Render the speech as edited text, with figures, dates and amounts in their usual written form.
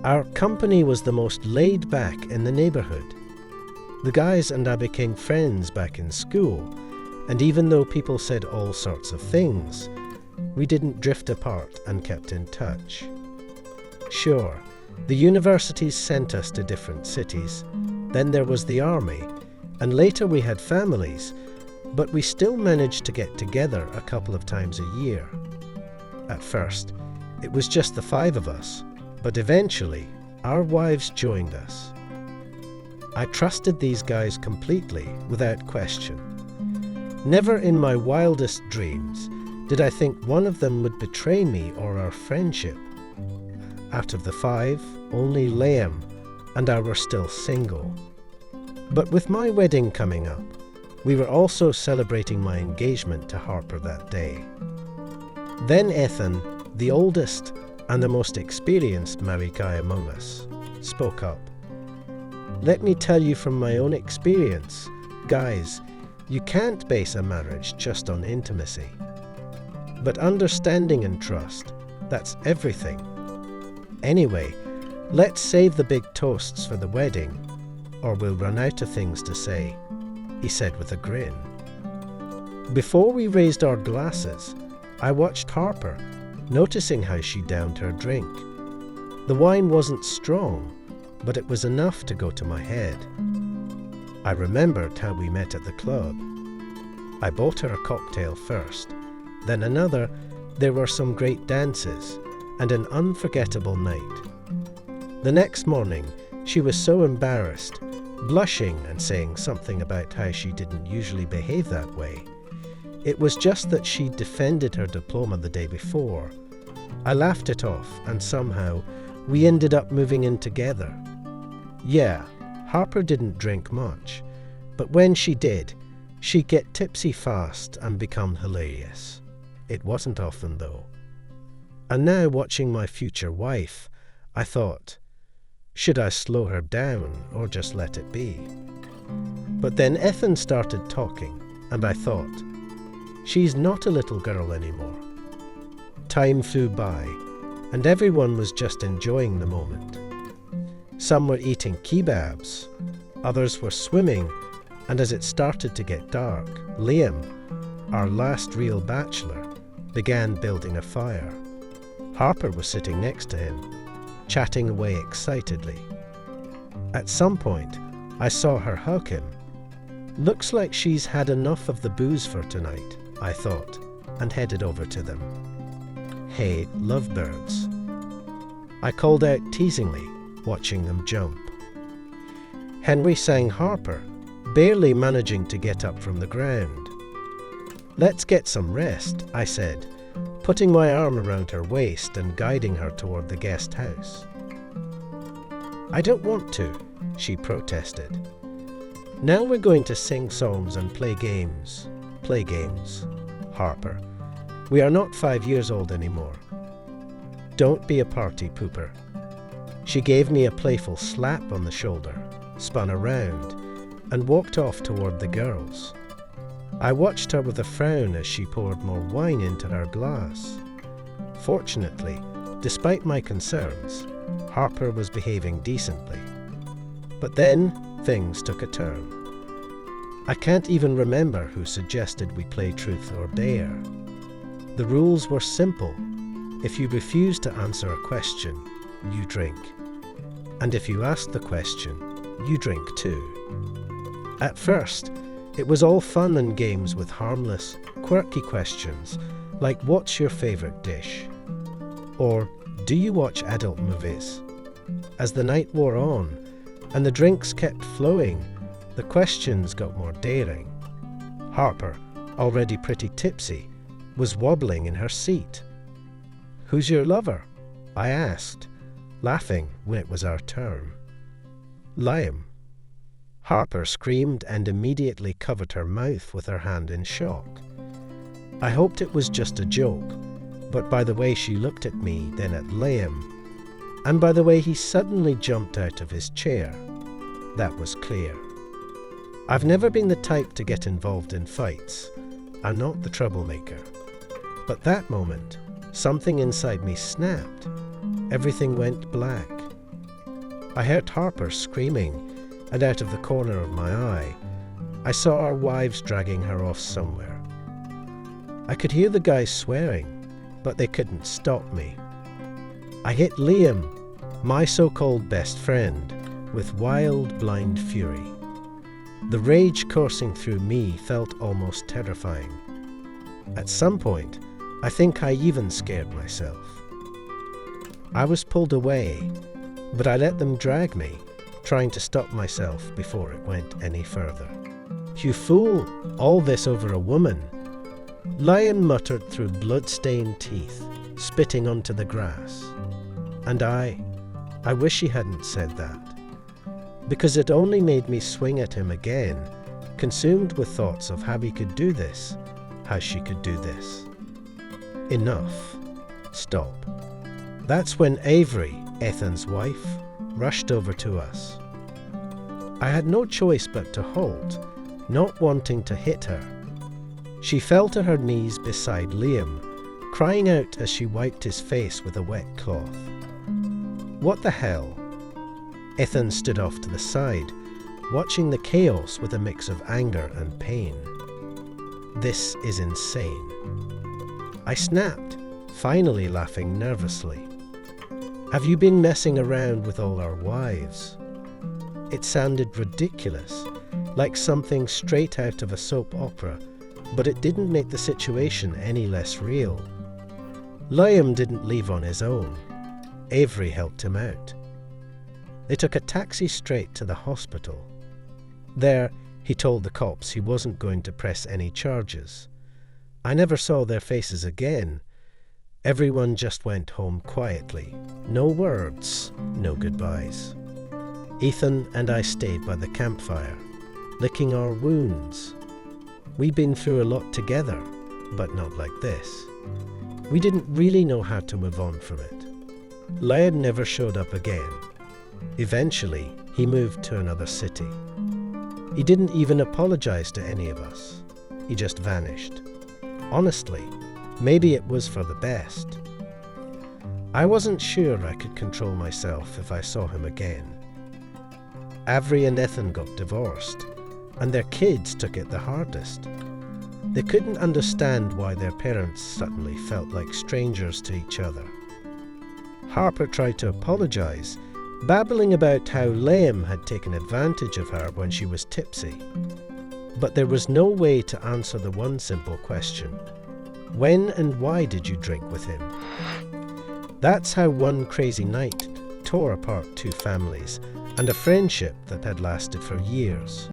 Our company was the most laid back in the neighbourhood. The guys and I became friends back in school, and even though people said all sorts of things, we didn't drift apart and kept in touch. Sure, the universities sent us to different cities, then there was the army, and later we had families, but we still managed to get together a couple of times a year. At first, it was just the 5 of us, but eventually, our wives joined us. I trusted these guys completely, without question. Never in my wildest dreams did I think one of them would betray me or our friendship. Out of the 5, only Liam and I were still single. But with my wedding coming up, we were also celebrating my engagement to Harper that day. Then Ethan, the oldest and the most experienced married guy among us, spoke up. Let me tell you from my own experience, guys, you can't base a marriage just on intimacy. But understanding and trust, that's everything. Anyway, let's save the big toasts for the wedding, or we'll run out of things to say, he said with a grin. Before we raised our glasses, I watched Harper, noticing how she downed her drink. The wine wasn't strong, but it was enough to go to my head. I remembered how we met at the club. I bought her a cocktail first, then another. There were some great dances, and an unforgettable night. The next morning, she was so embarrassed, blushing and saying something about how she didn't usually behave that way. It was just that she defended her diploma the day before. I laughed it off, and somehow we ended up moving in together. Yeah, Harper didn't drink much, but when she did, she'd get tipsy fast and become hilarious. It wasn't often, though. And now, watching my future wife, I thought, should I slow her down or just let it be? But then Ethan started talking, and I thought, she's not a little girl anymore. Time flew by, and everyone was just enjoying the moment. Some were eating kebabs, others were swimming, and as it started to get dark, Liam, our last real bachelor, began building a fire. Harper was sitting next to him, chatting away excitedly. At some point, I saw her hug him. Looks like she's had enough of the booze for tonight, I thought, and headed over to them. Hey, lovebirds. I called out teasingly, watching them jump. Henry sang Harper, barely managing to get up from the ground. Let's get some rest, I said, putting my arm around her waist and guiding her toward the guest house. I don't want to, she protested. Now we're going to sing songs and play games. Play games, Harper. We are not 5 years old anymore. Don't be a party pooper. She gave me a playful slap on the shoulder, spun around, and walked off toward the girls. I watched her with a frown as she poured more wine into her glass. Fortunately, despite my concerns, Harper was behaving decently. But then, things took a turn. I can't even remember who suggested we play truth or dare. The rules were simple. If you refuse to answer a question, you drink. And if you ask the question, you drink too. At first, it was all fun and games with harmless, quirky questions like what's your favourite dish? Or do you watch adult movies? As the night wore on and the drinks kept flowing, the questions got more daring. Harper, already pretty tipsy, was wobbling in her seat. Who's your lover? I asked, laughing when it was our turn. Liam. Harper screamed and immediately covered her mouth with her hand in shock. I hoped it was just a joke, but by the way she looked at me, then at Liam, and by the way he suddenly jumped out of his chair, that was clear. I've never been the type to get involved in fights. I'm not the troublemaker. But that moment, something inside me snapped. Everything went black. I heard Harper screaming, and out of the corner of my eye, I saw our wives dragging her off somewhere. I could hear the guys swearing, but they couldn't stop me. I hit Liam, my so-called best friend, with wild, blind fury. The rage coursing through me felt almost terrifying. At some point, I think I even scared myself. I was pulled away, but I let them drag me, trying to stop myself before it went any further. "You fool! All this over a woman!" Lion muttered through blood-stained teeth, spitting onto the grass. And I wish he hadn't said that, because it only made me swing at him again, consumed with thoughts of how he could do this, how she could do this. Enough. Stop. That's when Avery, Ethan's wife, rushed over to us. I had no choice but to halt, not wanting to hit her. She fell to her knees beside Liam, crying out as she wiped his face with a wet cloth. "What the hell?" Ethan stood off to the side, watching the chaos with a mix of anger and pain. "This is insane." I snapped, finally laughing nervously. "Have you been messing around with all our wives?" It sounded ridiculous, like something straight out of a soap opera, but it didn't make the situation any less real. Liam didn't leave on his own. Avery helped him out. They took a taxi straight to the hospital. There, he told the cops he wasn't going to press any charges. I never saw their faces again. Everyone just went home quietly. No words, no goodbyes. Ethan and I stayed by the campfire, licking our wounds. We'd been through a lot together, but not like this. We didn't really know how to move on from it. Lion never showed up again. Eventually, he moved to another city. He didn't even apologize to any of us. He just vanished. Honestly, maybe it was for the best. I wasn't sure I could control myself if I saw him again. Avery and Ethan got divorced, and their kids took it the hardest. They couldn't understand why their parents suddenly felt like strangers to each other. Harper tried to apologize, babbling about how Liam had taken advantage of her when she was tipsy. But there was no way to answer the one simple question: when and why did you drink with him? That's how one crazy night tore apart two families and a friendship that had lasted for years.